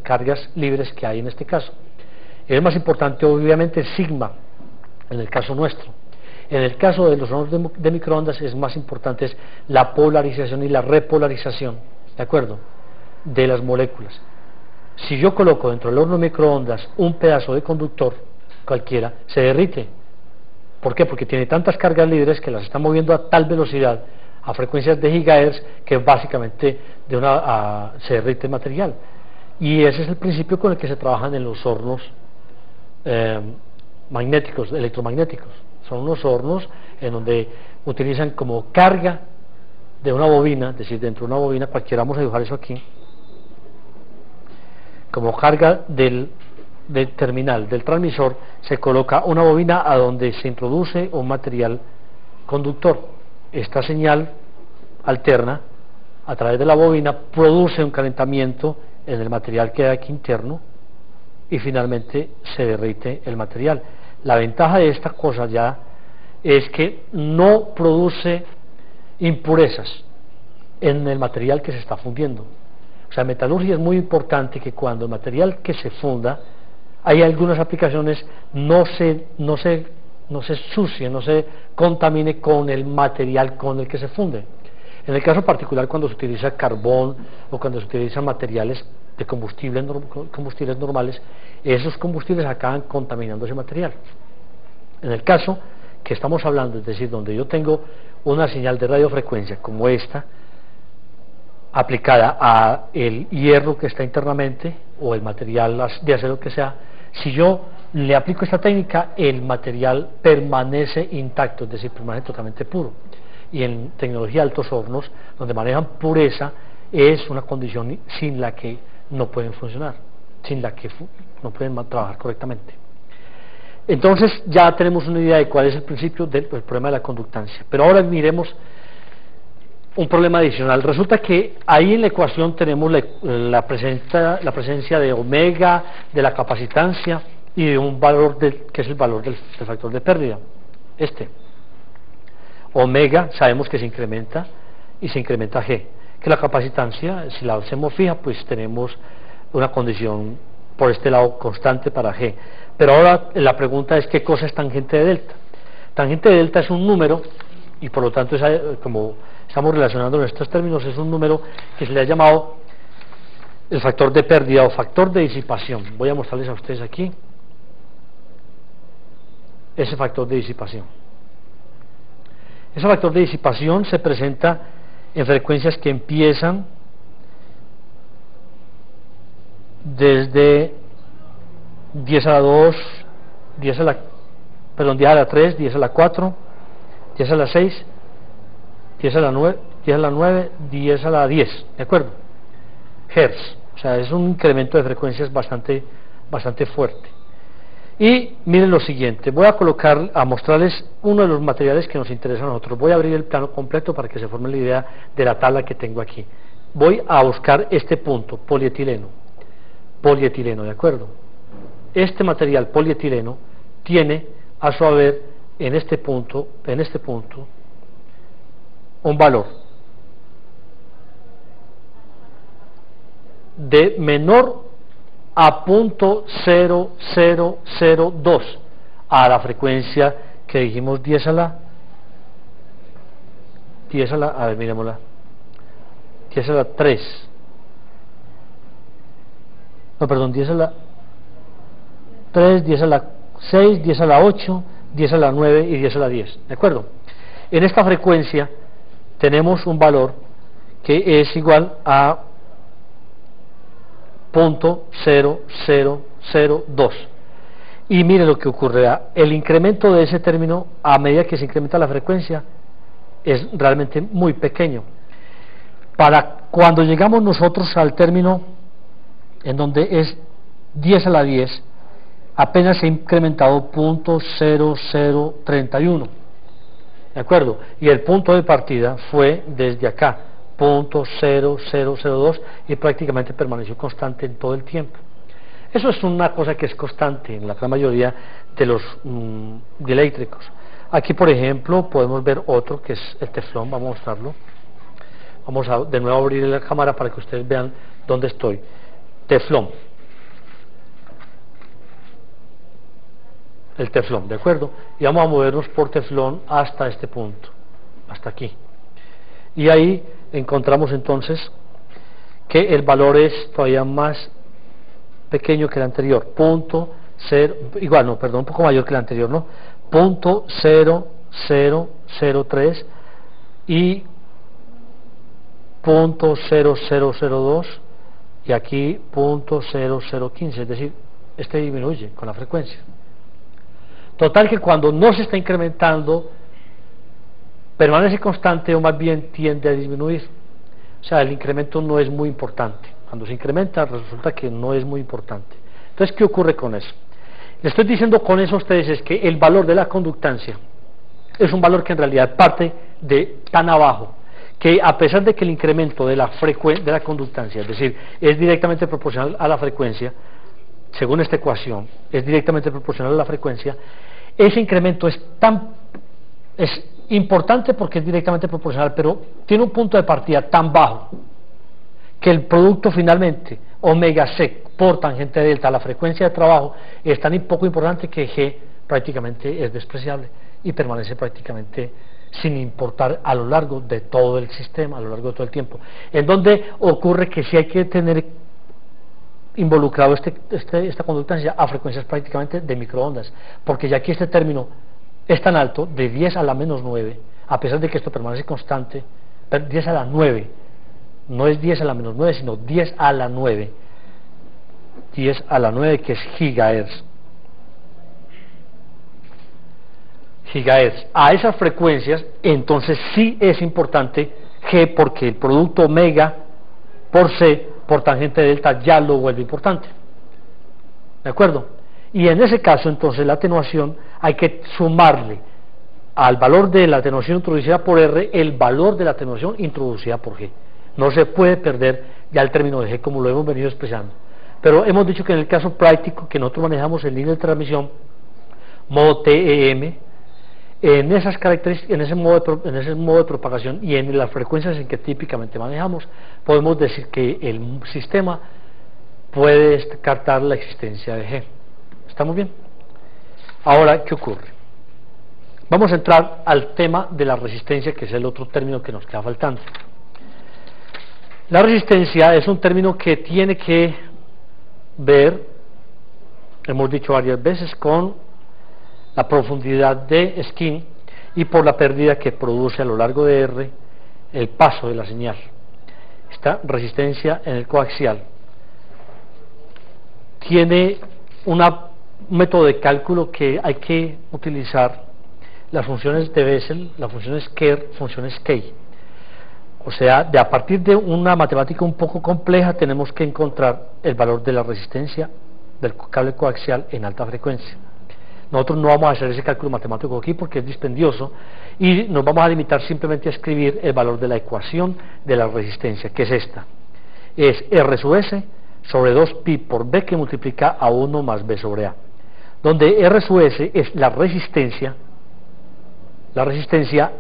cargas libres que hay en este caso. Es más importante obviamente sigma en el caso nuestro. En el caso de los hornos de microondas es más importante es la polarización y la repolarización, ¿de acuerdo?, de las moléculas. Si yo coloco dentro del horno de microondas un pedazo de conductor cualquiera, se derrite. ¿Por qué? Porque tiene tantas cargas libres que las está moviendo a tal velocidad, a frecuencias de gigahertz, que básicamente se derrite el material. Y ese es el principio con el que se trabajan en los hornos magnéticos, electromagnéticos. Son unos hornos en donde utilizan como carga de una bobina, es decir, dentro de una bobina cualquiera, vamos a dibujar eso aquí, como carga del terminal, del transmisor, se coloca una bobina a donde se introduce un material conductor. Esta señal alterna a través de la bobina, produce un calentamiento en el material que hay aquí interno y finalmente se derrite el material. La ventaja de esta cosa ya es que no produce impurezas en el material que se está fundiendo. O sea, en metalurgia es muy importante que cuando el material que se funda, hay algunas aplicaciones, no se ensucie, no se contamine con el material con el que se funde. En el caso particular, cuando se utiliza carbón o cuando se utilizan materiales de combustibles normales, esos combustibles acaban contaminando ese material. En el caso que estamos hablando, es decir, donde yo tengo una señal de radiofrecuencia como esta, aplicada a el hierro que está internamente, o el material de acero que sea, si yo le aplico esta técnica, el material permanece intacto, es decir, permanece totalmente puro. Y en tecnología de altos hornos, donde manejan pureza, es una condición sin la que no pueden funcionar, sin la que no pueden trabajar correctamente. Entonces ya tenemos una idea de cuál es el principio del problema de la conductancia. Pero ahora miremos un problema adicional. Resulta que ahí en la ecuación tenemos la presencia de omega, de la capacitancia y de un valor que es el valor del factor de pérdida. Omega sabemos que se incrementa y se incrementa G, que la capacitancia, si la hacemos fija, pues tenemos una condición por este lado constante para G. Pero ahora la pregunta es ¿qué cosa es tangente de delta? Tangente de delta es un número, y por lo tanto como estamos relacionando en estos términos, es un número que se le ha llamado el factor de pérdida o factor de disipación. Voy a mostrarles a ustedes aquí ese factor de disipación. Ese factor de disipación se presenta en frecuencias que empiezan desde 10 a la 2, 10 a la 3, 10 a la 4, 10 a la 6, 10 a la 9, 10 a la 9, 10 a la 10, ¿de acuerdo? Hertz, o sea, es un incremento de frecuencias bastante fuerte. Y miren lo siguiente, voy a mostrarles uno de los materiales que nos interesa a nosotros. Voy a abrir el plano completo para que se forme la idea de la tabla que tengo aquí. Voy a buscar este punto, polietileno, ¿de acuerdo? Este material polietileno tiene a su haber en este punto, un valor de menor a 0.0002 a la frecuencia que dijimos 10 a la, a ver, miremosla, 10 a la 3, no, perdón, 10 a la 3, 10 a la 6, 10 a la 8, 10 a la 9 y 10 a la 10, ¿de acuerdo? En esta frecuencia tenemos un valor que es igual a 0.0002 y mire lo que ocurrirá, el incremento de ese término a medida que se incrementa la frecuencia es realmente muy pequeño. Para cuando llegamos nosotros al término en donde es 10 a la 10, apenas se ha incrementado 0.0031, ¿de acuerdo? Y el punto de partida fue desde acá, 0.0002, y prácticamente permaneció constante en todo el tiempo. Eso es una cosa que es constante en la gran mayoría de los dieléctricos. Aquí, por ejemplo, podemos ver otro que es el teflón. Vamos a mostrarlo. Vamos a de nuevo abrir la cámara para que ustedes vean dónde estoy. Teflón. el teflón, ¿de acuerdo? Y vamos a movernos por teflón hasta este punto, hasta aquí. Y ahí encontramos entonces que el valor es todavía más pequeño que el anterior, un poco mayor que el anterior, ¿no? 0.0003 y 0.0002 y aquí 0.0015, es decir, este disminuye con la frecuencia. Total que cuando no se está incrementando, permanece constante o más bien tiende a disminuir. O sea, el incremento no es muy importante. Cuando se incrementa resulta que no es muy importante. Entonces, ¿qué ocurre con eso? Le estoy diciendo con eso a ustedes es que el valor de la conductancia es un valor que en realidad parte de tan abajo, que a pesar de que el incremento de la conductancia, es decir, es directamente proporcional a la frecuencia, según esta ecuación, es directamente proporcional a la frecuencia, ese incremento es importante porque es directamente proporcional, pero tiene un punto de partida tan bajo que el producto finalmente, omega c por tangente delta, la frecuencia de trabajo, es tan poco importante que G prácticamente es despreciable y permanece prácticamente sin importar a lo largo de todo el sistema, a lo largo de todo el tiempo. En donde ocurre que si hay que tener involucrado esta conductancia a frecuencias prácticamente de microondas, porque ya aquí este término es tan alto, de 10 a la menos 9, a pesar de que esto permanece constante, 10 a la 9, no es 10 a la menos 9, sino 10 a la 9, 10 a la 9 que es gigahertz. A esas frecuencias, entonces sí es importante G, porque el producto omega por C por tangente delta ya lo vuelve importante. ¿De acuerdo? Y en ese caso, entonces, la atenuación hay que sumarle al valor de la atenuación introducida por R el valor de la atenuación introducida por G. No se puede perder ya el término de G como lo hemos venido expresando. Pero hemos dicho que en el caso práctico que nosotros manejamos en línea de transmisión, modo TEM, en esas características, en ese modo de propagación y en las frecuencias en que típicamente manejamos, podemos decir que el sistema puede descartar la existencia de G. ¿Estamos bien? Ahora, ¿qué ocurre? Vamos a entrar al tema de la resistencia, que es el otro término que nos queda faltando. La resistencia es un término que tiene que ver, hemos dicho varias veces, con la profundidad de skin y por la pérdida que produce a lo largo de R el paso de la señal. Esta resistencia en el coaxial tiene un método de cálculo que hay que utilizar las funciones de Bessel, las funciones Kerr, funciones Key. O sea, a partir de una matemática un poco compleja tenemos que encontrar el valor de la resistencia del cable coaxial en alta frecuencia. Nosotros no vamos a hacer ese cálculo matemático aquí porque es dispendioso y nos vamos a limitar simplemente a escribir el valor de la ecuación de la resistencia, que es esta. Es R sub S sobre 2pi por B que multiplica a 1 más B sobre A, donde R sub S es la resistencia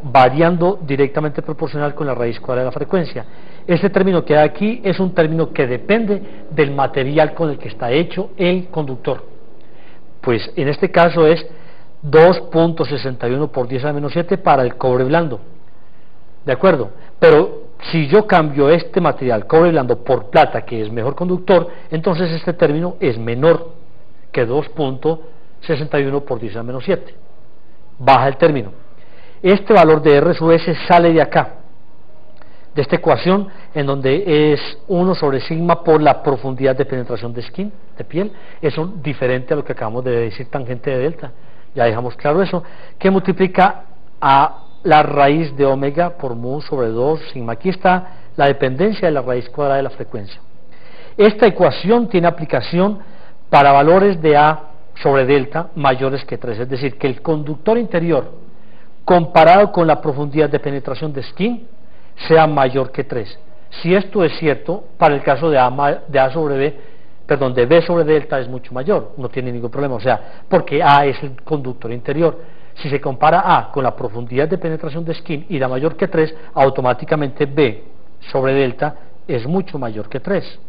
variando directamente proporcional con la raíz cuadrada de la frecuencia. Este término que hay aquí es un término que depende del material con el que está hecho el conductor. Pues en este caso es 2.61 por 10 a la menos 7 para el cobre blando. ¿De acuerdo? Pero si yo cambio este material, cobre blando, por plata, que es mejor conductor, entonces este término es menor que 2.61 por 10 a la menos 7. Baja el término. Este valor de R sub S sale de acá, de esta ecuación, en donde es 1 sobre sigma por la profundidad de penetración de skin, de piel. Eso diferente a lo que acabamos de decir tangente de delta, ya dejamos claro eso, que multiplica a la raíz de omega por mu sobre 2 sigma. Aquí está la dependencia de la raíz cuadrada de la frecuencia. Esta ecuación tiene aplicación para valores de A sobre delta mayores que 3, es decir, que el conductor interior comparado con la profundidad de penetración de skin sea mayor que 3. Si esto es cierto, para el caso de de B sobre delta es mucho mayor, no tiene ningún problema, o sea, porque A es el conductor interior. Si se compara A con la profundidad de penetración de skin y da mayor que 3, automáticamente B sobre delta es mucho mayor que 3.